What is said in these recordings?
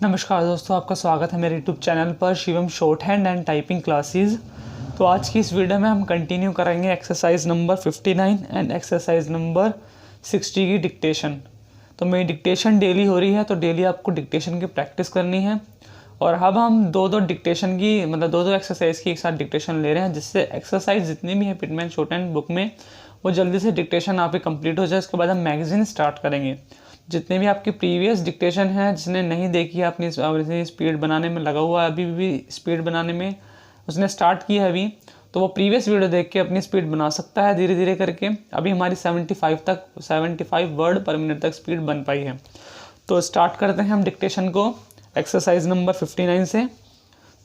नमस्कार दोस्तों, आपका स्वागत है मेरे यूट्यूब चैनल पर Shivam shorthand and typing classes. तो आज की इस वीडियो में हम कंटिन्यू करेंगे exercise number 59 and exercise number 60 की डिक्टेशन। तो मेरी डिक्टेशन डेली हो रही है, तो डेली आपको डिक्टेशन की प्रैक्टिस करनी है। और अब हम दो डिक्टेशन की दो एक्सरसाइज की एक साथ डिक्टेशन ले रहे हैं, जिससे एक्सरसाइज जितनी भी है पिटमैन शॉर्टहैंड बुक में वो जल्दी से डिक्टेशन आपकी कंप्लीट हो जाए। उसके बाद हम मैगजीन स्टार्ट करेंगे। जितने भी आपकी प्रीवियस डिक्टेशन है, जिसने नहीं देखी है, अपनी स्पीड बनाने में लगा हुआ है, अभी भी स्पीड बनाने में उसने स्टार्ट की है अभी, तो वो प्रीवियस वीडियो देख के अपनी स्पीड बना सकता है धीरे धीरे करके। अभी हमारी 75 वर्ड पर मिनट तक स्पीड बन पाई है। तो स्टार्ट करते हैं हम डिक्टेशन को एक्सरसाइज नंबर 59 से।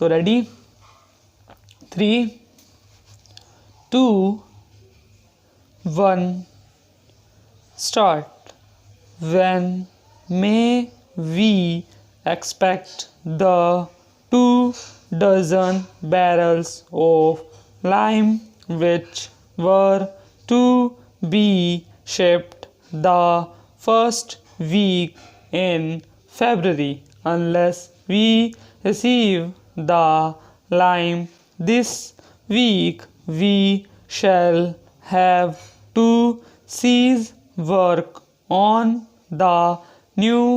तो ready, 3, 2, 1 start. When may we expect the 2 dozen barrels of lime which were to be shipped the first week in February, unless we receive the lime this week, we shall have to cease work on the new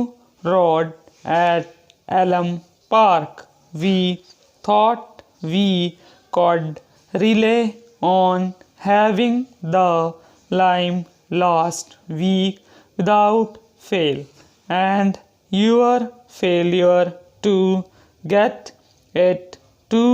road at Elm Park. We thought we could rely on having the lime last week without fail, and your failure to get it to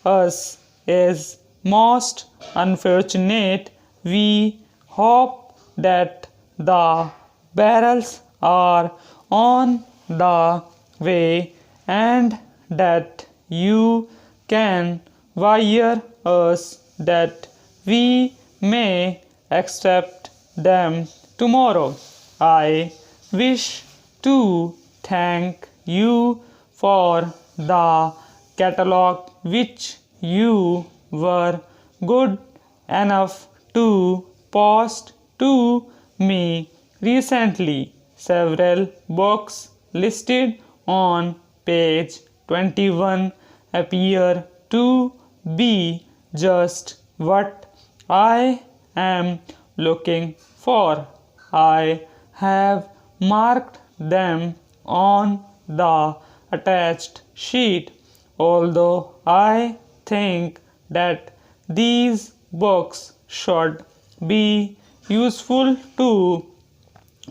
us is most unfortunate. We hope that the barrels are on the way and that you can wire us that we may accept them tomorrow. I wish to thank you for the catalog which you were good enough to post to me recently. Several books listed on page 21 appear to be just what I am looking for. I have marked them on the attached sheet. Although I think that these books should be useful to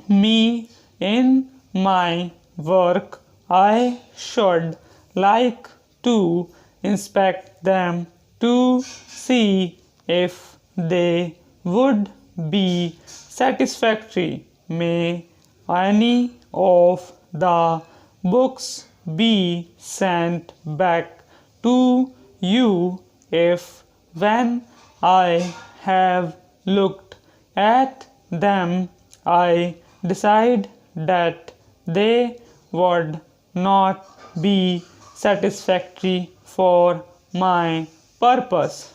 me in my work, I should like to inspect them to see if they would be satisfactory. May any of the books be sent back to you if, when I have looked at them, I decide that they would not be satisfactory for my purpose.